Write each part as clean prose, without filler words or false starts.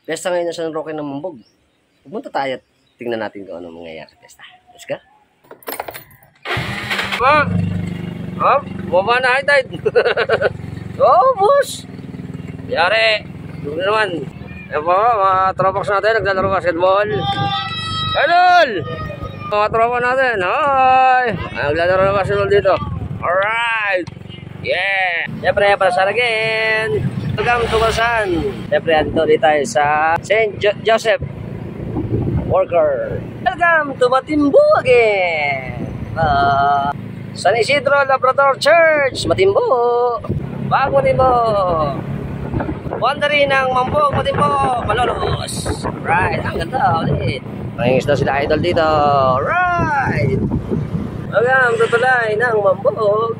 Pesta ngayon na San Roque ng Mambog. Pumunta tayo at tingnan natin kung ano mangyayari sa pesta. Let's go. Bumaba na high tide. Oh, boss. Yari. Doon naman. Yan po, mga tropax natin, naglalaro basketball. Hello! Mga tropa natin, hi! Naglalaro ng basketball dito. Alright! Yeah! Siyempre, para sa again. Welcome to Basan. Siyempre, andito dito tayo sa St. Joseph Worker. Welcome to Matimbo again. San Isidro Labrador Church, Matimbo. Bago Matimbo. Wandering ng Mambog, Matimbo, Malolos. Right, ang ganda ulit. Nangingis na sila idol dito. Right. Hanggang tutulay ng Mambog.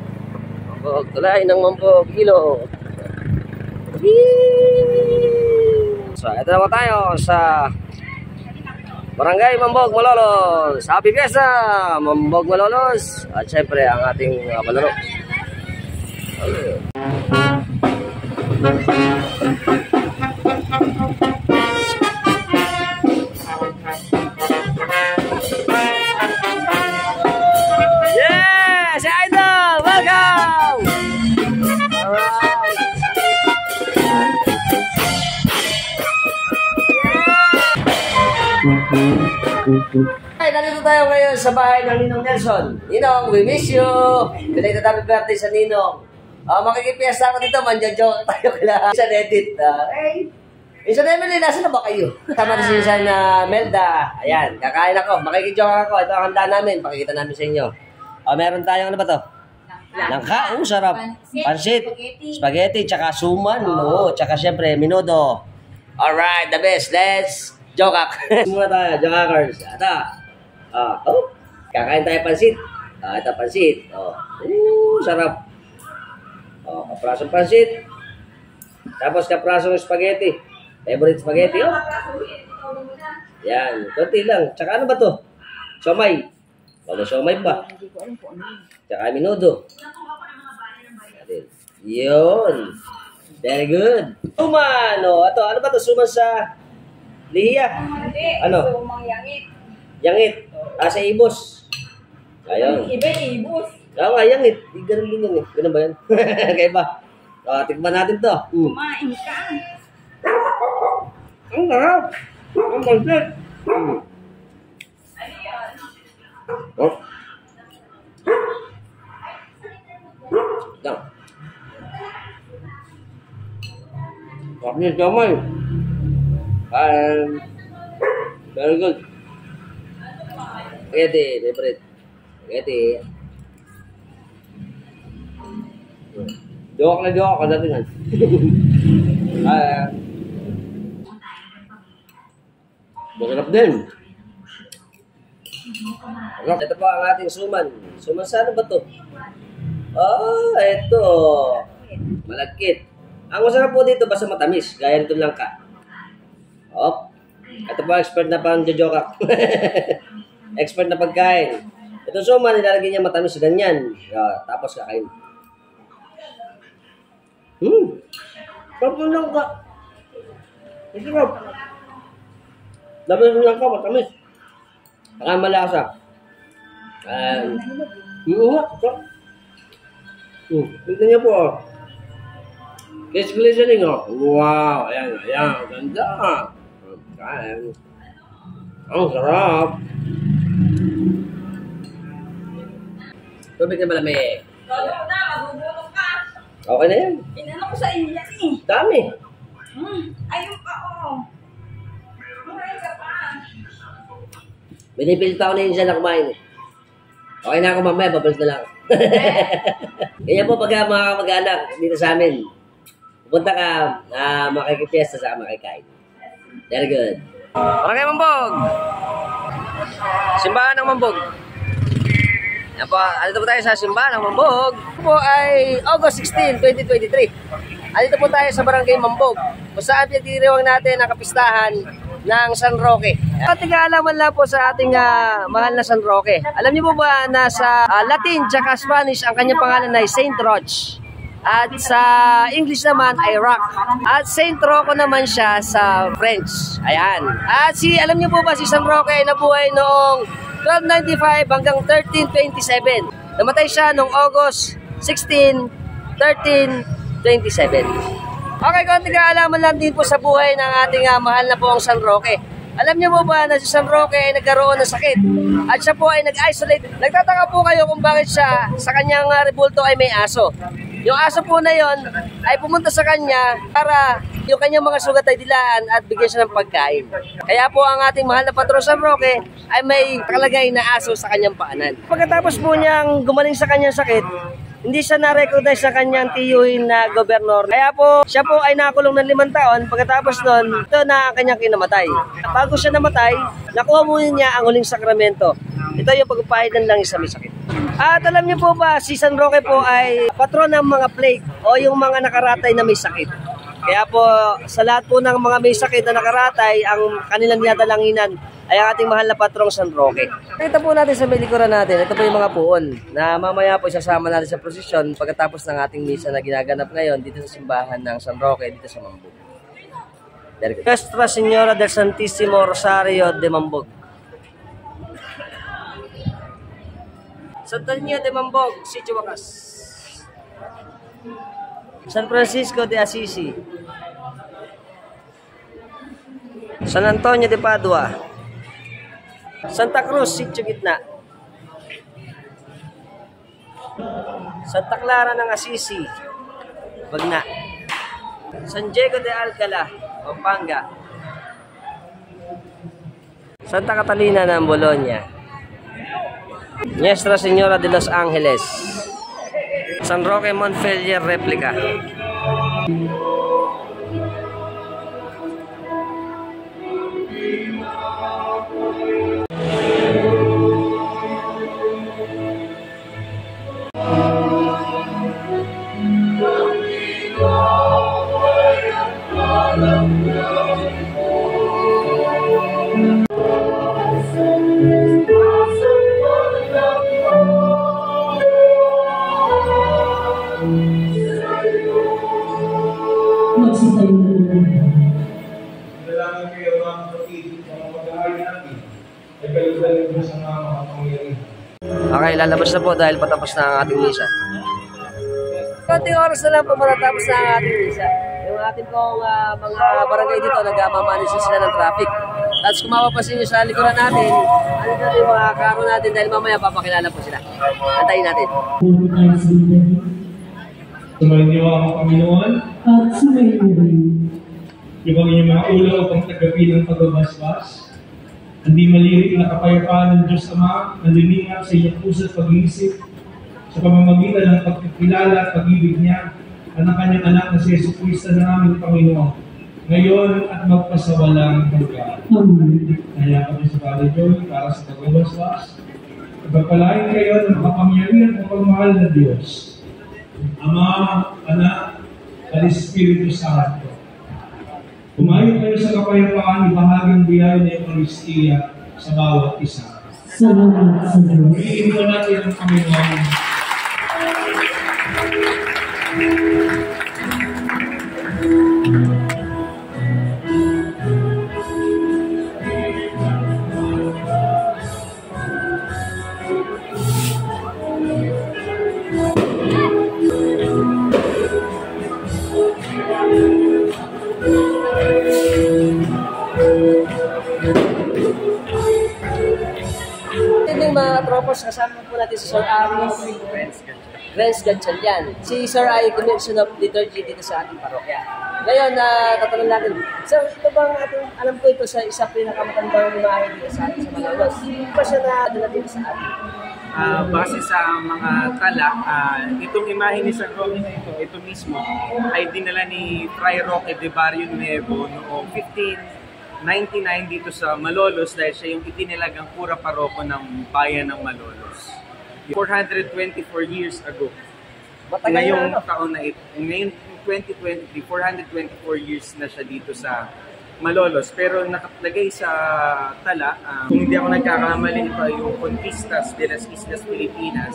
Mambog, tulay ng Mambog, Ilog. So, ito naman tayo sa Barangay Mambog, Malolos. Happy Fiesta, Mambog, Malolos. At syempre, ang ating palaro. Yeah! Si Idol! Welcome! Alright! Ay, nandito tayo ngayon sa bahay ng Ninong Nelson. Ninong, we miss you! Belated happy birthday sa Ninong. Makikipiesta ako dito, manjo-joke tayo kailangan sa edit. Hey! Insan Emily, nasa na ba kayo? Tama na si Insan Melda. Ayan, kakain ako. Makikijoke ako. Ito ang handa namin. Pakikita namin sa inyo. Meron tayong ano ba to? Langka. Sarap. Pansit. Spaghetti. Tsaka suman. Tsaka syempre, minudo. Alright, the best. Let's joke. Muna tayo, jokers. Ito. Kakain tayo pansit. Ito pansit. Sarap. Kaprasong pansit. Tapos kaprasong spaghetti. Favorite spaghetti, Yan, konti lang. Tsaka ano ba to? Siomay. Wala siomay pa. Tsaka minudo. Yun. Very good. Suman. Ito, ano ba to? Suman sa lihiya. Ano? Sumang yangit. Yangit. Sa ibos. Ayun. Iba ibos. Yangit. Ganun din yan. Ganun ba yan? Kaya ba? Tikman natin to. Kumain ka. Ang sarap. Ang pansit. Ano yan? Yan. Sarap niya siomay. Very good. Spaghetti, favorite. Spaghetti. Joke na joke ka dati nga. Masarap din. Ito pa ang ating suman. Suman sa ano ba to? Ito. Malagkit. Ang masarap po dito basta matamis. Gaya nito lang ka. Ito pa expert na pang jojoka. Expert na pagkain. Ito suman, nilalagay niya matamis. Ganyan. Tapos kakain. Sarap ng lang ka. Masarap. Labi ng lang ka, matamis. Saka malasa. Sarap. Tignan niyo po. Kiss glistening Wow. Ayan. Ganda. Kain. Ang sarap. Tubig na malamig. Lalo na, magugutom ka. Okay na yan. Inano ko sa iyo yan eh. Dami. Ayun pa Kumain ka pa. Binipilit ako na yun siya na kumain. Okay na ako mamaya, babalik na lang. Ganyan po pagka mga mag-anak dito sa amin. Pupunta ka, makikipiesta sa makikain. Very good. Barangay Mambog. Simbahan ng Mambog. Yan po, andito po tayo sa Simbahan ng Mambog. Ito po ay August 16, 2023. Andito po tayo sa Barangay Mambog. Kung saan pinagdiriwang natin ang kapistahan ng San Roque. Ating kaalaman lang po sa ating mahal na San Roque. Alam niyo po ba na sa Latin tsaka Spanish ang kanyang pangalan ay Saint Roch? At sa English naman ay rock. At Saint Rocco naman siya sa French. Ayan. At alam niyo po ba, si San Roque ay nabuhay noong 1295 hanggang 1327. Namatay siya noong August 16, 1327. Okay, konting kaalaman lang din po sa buhay ng ating mahal na po ang San Roque. Alam niyo po ba na si San Roque ay nagkaroon ng sakit at siya po ay nag-isolate. Nagtataka po kayo kung bakit siya sa kanyang rebulto ay may aso. Yung aso po na yon ay pumunta sa kanya para yung kanyang mga sugat ay dilaan at bigyan siya ng pagkain. Kaya po ang ating mahal na patron San Roque ay may nakalagay na aso sa kanyang paanan. Pagkatapos po niyang gumaling sa kanyang sakit, hindi siya na-recognize sa kanyang tiyuhin na gobernador. Kaya po, siya po ay nakulong ng 5 taon. Pagkatapos nun, ito na ang kanyang kinamatay. Bago siya namatay, nakuha muna niya ang huling sakramento. Ito yung pagpapahid ng langis sa may sakit. At alam niyo po ba, si San Roque po ay patron ng mga plague o yung mga nakaratay na may sakit. Kaya po, sa lahat po ng mga may sakit na nakaratay, ang kanilang dinadalanginan ay ang ating mahal na patrong San Roque. Ito po natin sa may likuran natin, ito po yung mga puon na mamaya po isasama natin sa prosesyon pagkatapos ng ating misa na ginaganap ngayon dito sa simbahan ng San Roque dito sa Mambog. Nuestra Señora del Santísimo Rosario de Mambog. Santa Niña de Mambog, Sitio Wakas. San Francisco de Assisi. San Antonio de Padua. Santa Cruz, Sitio Gitna. Santa Clara ng Assisi, Bagna. San Diego de Alcala, Pampanga. Santa Catalina ng Bologna. Nuestra Señora de Los Angeles. San Roque Montpellier Replica. Dalangin kayo mga kapatid, mga mag-aaral natin, ay kalusalim mo sa mga makapangyarihan. Okay, lalabas na po dahil patapos na ang ating misa. Konting oras na lang po matatapos na ang ating misa. Yung ating pong mga barangay dito, nagmamanisin sila ng traffic. At kung mapapansin nyo sa likuran natin, ano dito yung mga karo natin dahil mamaya papakilala po sila. Antayin natin. Sumayin niyo ang Panginoon At sumayin mo rin. yung inyong mga ulo upang tagapi ng pagbabasbas. Hindi malirik na kapayapaan ng Diyos Ama na lumingat sa inyong puso at pag-iisip sa pamamagitan ng pagkakilala at pag-ibig niya at ng kanyang anak na si Jesucristo na aming Panginoon ngayon at magpasawalang hanggan. Amen. Kaya kami sa Padre Joy para sa pagbabasbas. Pagpalain kayo ng makapangyarihan at pagmahal na Diyos, Ama, Anak, at Espiritu Santo. Kumain kayo sa kapayapaan, ibahagang biyaya ng Eucharistia sa bawat isa. Salamat sa Diyos. Piliin po natin ang Panginoon. Mga tropos, kasama po natin si Sir Aris Renz Gatchalian. Si Sir ay Commission of Liturgy dito sa ating parokya. Ngayon, tatanong natin, Sir, ito bang ating, alam ko ito sa isa pinakamatandang imahe dito sa ating sa Malolos. Hindi pa siya nadala dito sa ating? Base sa mga tala, itong imahe ni San Roque na ito mismo, ay dinala ni Fray Roque de Barrio Nuevo noong 1599 dito sa Malolos dahil siya yung itinilagang pura paroko ng bayan ng Malolos. 424 years ago. Ngayong taon na ito, ngayon 2023, 424 years na siya dito sa Malolos. Pero nakalagay sa tala, kung hindi ako nagkakamali, ito yung Conquistas de las Islas Filipinas.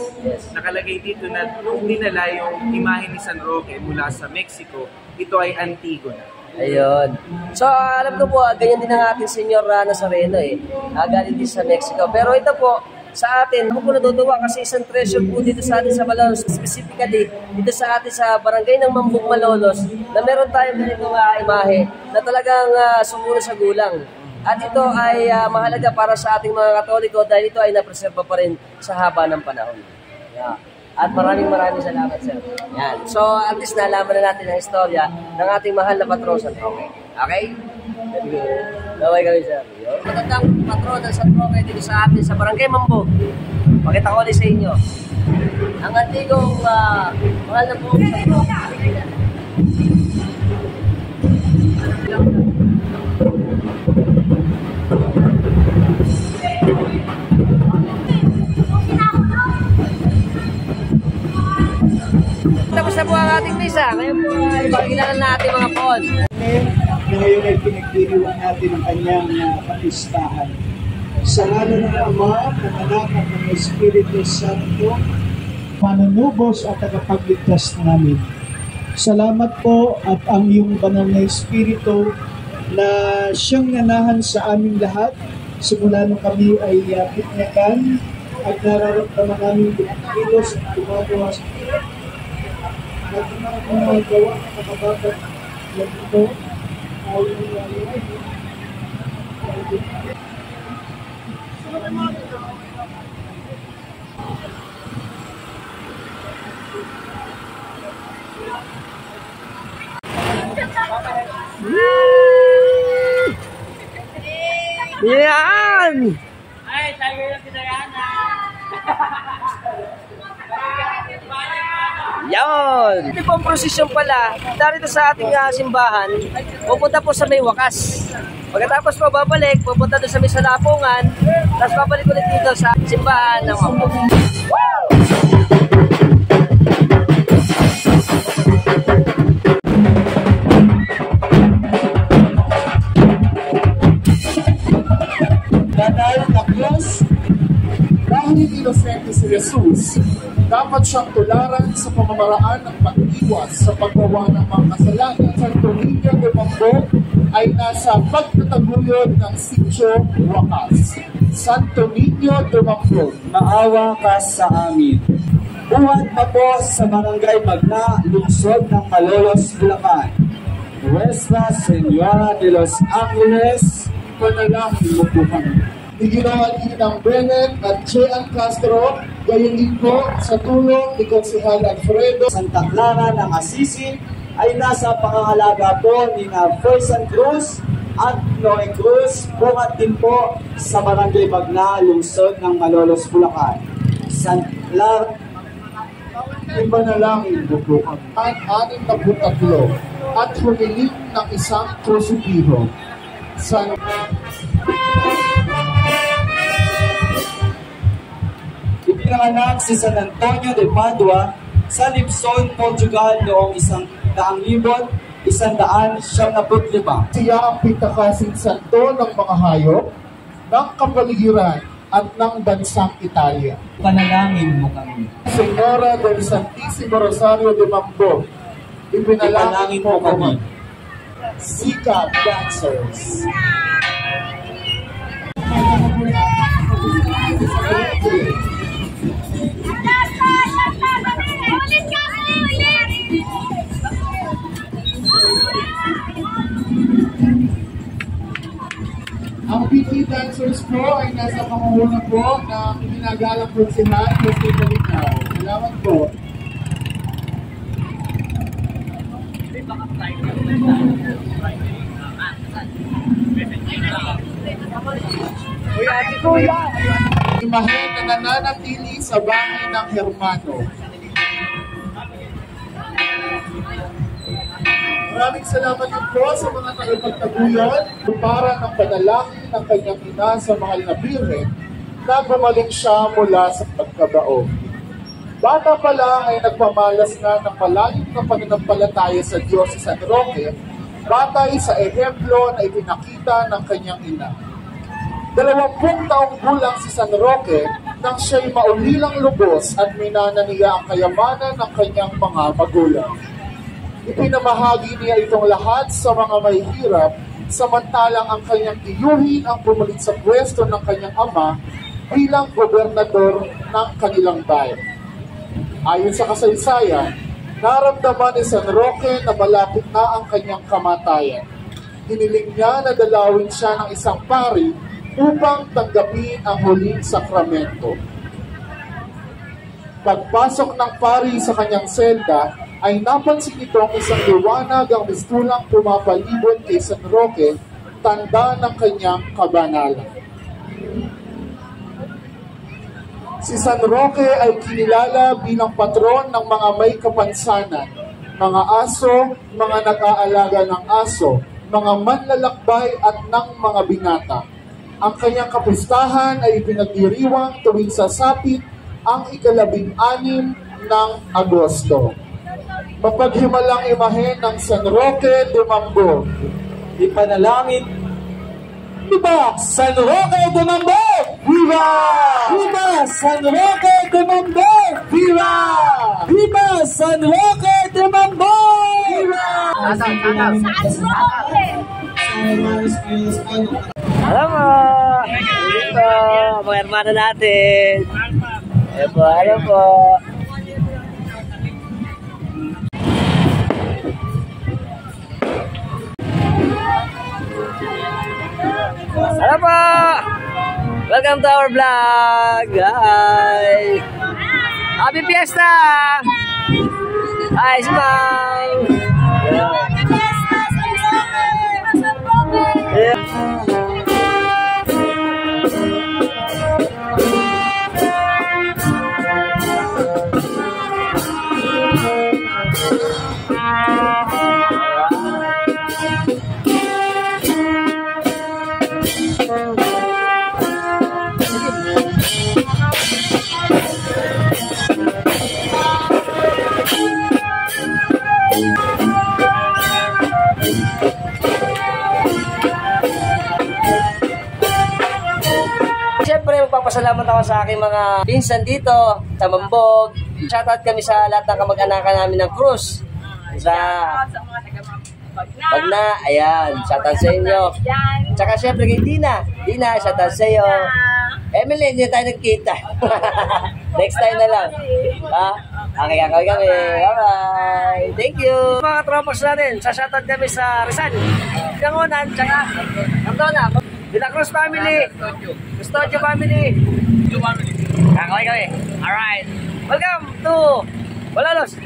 Nakalagay dito na nung dinala yung imahe ni San Roque mula sa Mexico, ito ay Antigona. Ayun. So, alam ko po, ganyan din ang ating Senyor Nazareno eh. Galing din sa Mexico. Pero ito po, sa atin, ako po natutuwa kasi isang treasure po dito sa atin sa Malolos, specifically dito sa atin sa barangay ng Mambog Malolos, na meron tayong ganitong imahe na talagang sumuno sa gulang. At ito ay mahalaga para sa ating mga Katoliko dahil ito ay napreserba pa rin sa haba ng panahon. Yeah. At maraming salamat, sir. Yan. So, at least nalaman na natin ang istorya ng ating mahal na patron, San Roque. Okay? Naway kami, sir. Matandang patron ng San Roque dito sa atin sa Barangay Mambog. Pakita ko ulit sa inyo. Ang antigong mahal na po San Roque. Tapos na po ang ating misa. Ngayon po ay pagkilala na ating mga pon. Ngayon ay pinagdiriwang natin ang kanyang kapistahan. Sa ngalan ng Ama, ng Anak at ng Espiritu Santo, manunubos at tagapagligtas namin. Salamat po at ang iyong banal na Espiritu na siyang nanahan sa aming lahat simula nung kami ay pitnakan at nararamdaman namin kilos at gumagawa sa at mga gawa ng kakabagat na ito ay Yan! Ay, tayo yung pinayana. Yan! Ito po ang prosesyon pala. Darito sa ating simbahan, pupunta po sa may wakas. Pagkatapos po babalik, pupunta doon sa may salapungan, tapos babalik ulit dito sa simbahan ng Mambog. Banal na Diyos, dahil inosente si Jesus, dapat siyang tularan sa pamamaraan ng pag-iwas sa paggawa ng mga kasalanan. Santo Niño de Mambog ay nasa pagtataguyod ng sitio Wakas. Santo Niño de Mambog, maawa ka sa amin. Buhat pa po sa Barangay Magna, lungsod ng Malolos, Bulacan. Nuestra Señora de los Ángeles, panalangin mo po kami. Iginawa ng Bennett at Jean Castro, gayon din po sa tulong ni Konsehal Alfredo. Santa Clara ng Assisi ay nasa pangangalaga po ni Fersan Cruz at Noe Cruz, buhat din po sa Barangay Magna, lungsod ng Malolos, Bulacan. Santa Clara, ibanalangin mo po kami. Ang 63 at humiling ng isang krusipiho. Ipinanganak si San Antonio de Padua sa Lipson, Portugal noong 100,195. Siya ang pitakasing santo ng mga hayop, ng kapaligiran at ng bansang Italia. Panalangin mo kami. Señora del Santísimo Rosario de Mambog, ipinalangin mo kami. Sikap Dancers. Ang PT Dancers po ay nasa pamumuno po ng ginagalang konsehan Jose Calinaw. Salamat po. Imahe na nananatili sa bahay ng Hermano. Maraming salamat din po sa mga tagapagtaguyod para ng panalangin ng kanyang ina sa mahal na Birhen na gumaling siya mula sa pagkabaog. Bata pa lang ay nagpamalas na ng malalim na pananampalataya sa Diyos si San Roque batay sa ehemplo na ipinakita ng kanyang ina. 20 taong gulang si San Roque nang siya'y maulilang lubos at minana niya ang kayamanan ng kanyang mga magulang. Ipinamahagi niya itong lahat sa mga may hirap, samantalang ang kanyang tiyuhin ang pumalit sa pwesto ng kanyang ama bilang gobernador ng kanilang bayan. Ayon sa kasaysayan, naramdaman ni San Roque na malapit na ang kanyang kamatayan. Hiniling niya na dalawin siya ng isang pari upang tanggapin ang huling sakramento. Pagpasok ng pari sa kanyang selda, ay napansin itong isang liwanag ang mistulang pumapalibot kay San Roque, tanda ng kanyang kabanalan. Si San Roque ay kinilala bilang patron ng mga may kapansanan, mga aso, mga nag-aalaga ng aso, mga manlalakbay at ng mga binata. Ang kanyang kapustahan ay pinagdiriwang tuwing sasapit ang 16 ng Agosto. Mapaghimalang imahe ng San Roque de Mambog. Ipanalangin. Viva San Roque de Mambog! Viva! Viva San Roque de Mambog! Viva! Viva San Roque de Mambog! Viva! Alam mo! Dito, mga hermano natin. Alam po. Hello po! Welcome to our vlog! Hi! Happy Fiesta! Hi, smile! Happy Fiesta! Siyempre, magpapasalamat ako sa aking mga pinsan dito sa Mambog. Shoutout kami sa lahat ng kamag-anakan namin ng Cruz. Sa Bagna, ayan, shoutout sa inyo. Tsaka siyempre kay Dina. Dina, shoutout sa iyo. Emily, hindi tayo nagkita. Next time na lang. Ha? Okay, kakawin kami. Bye-bye. Thank you. Mga tropos natin, shoutout kami sa Rizal, Yangonan, tsaka Cardona, De La Cruz family, Custodio family. Kakawin kami. Alright. Welcome to Balalos.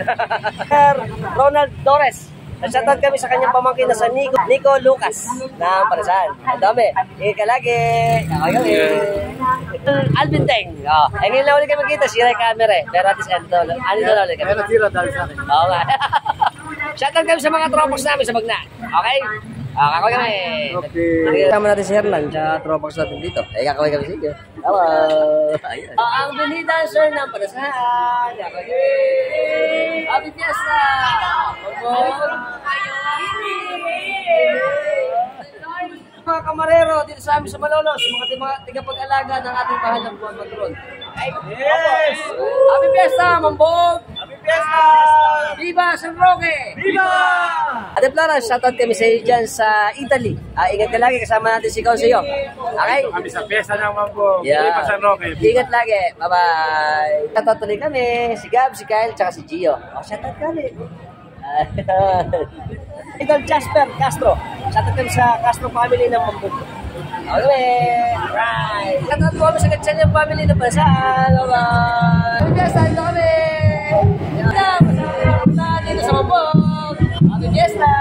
Ronald Torres. Shoutout kami sa kanyang pamangkin na sa Nico Lucas ng Parisan. Ang dami. Ingat ka lagi. Kakawin kami. Alvin Teng. Ngayon na ulit kami magkita. Siray camera eh. Pero at least ano na ulit kami. Pero zero dahil sa akin. Oo nga. Shoutout kami sa mga tropos namin sa Bagna. Okay? Kakawin kami. Okay. Tama natin si Hernan sa tropos natin dito. Kakawin kami sa inyo. Hello. Ang Bini Dancer ng Parisan. Kakawin kami. Happy Fiesta! Mga kamarero dito sa amin sa Malolos, mga tigapag-alaga ng ating mahal ng buwan patron. Yes! Happy Fiesta, Mambog! Happy Fiesta! Viva San Roque! Viva! Ate Clara, shoutout kami sa iyo dyan sa Italy. Ingat ka lagi, kasama natin si Consiyo. Okay? Kami sa Fiesta ng Mambog. Yeah. Viva San Roque. Ingat lagi. Bye-bye. Shoutout tuloy kami. Si Gab, si Kyle, tsaka si Gio. Shoutout kami. Idol Jasper Castro. Shoutout kami sa Castro family ng Mambog. Okay. Alright. Shoutout kami sa Gatchanian family ng Parisan. Bye-bye. Happy Fiesta, dito kami. Dito sa Mambog. Happy Fiesta.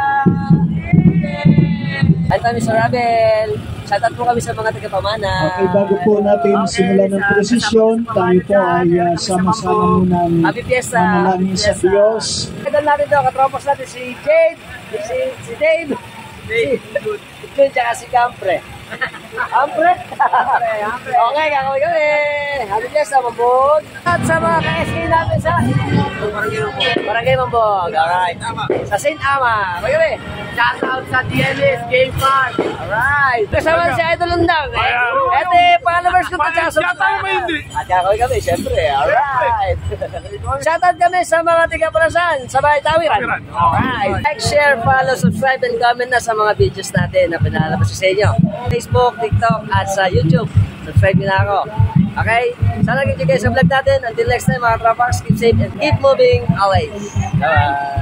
At kami sa Rabel. Shoutout po kami sa mga tagapamana. Okay, bago po natin simulan ng prosesyon, tayo po ay sama-sama munang manalangin sa Diyos. Kadal natin ito, katropos natin si Jade, si Dave, si Jude, tsaka si Campre. Ampre. Okay, kakawin kami. Happy Fiesta, Mambog. At sa mga ka-SK natin sa Barangay Mambog. Alright. Sa St. Ama. Okay kami. Shout out sa DLS Game Park. Alright. Kasama si Idol Lundang. Ito followers ko at subscribe. At kakawin kami, syempre. Alright. Shout out kami sa mga tiga-Parasan, sa Bahay Tawiran. Alright. Like, share, follow, subscribe, and comment na sa mga videos natin na pinalabas sa inyo. Facebook, TikTok, at sa YouTube. Subscribe nyo na ako. Okay? Sana nag-enjoy kayo sa vlog natin. Until next time mga tropas, keep safe and keep moving always. Bye-bye.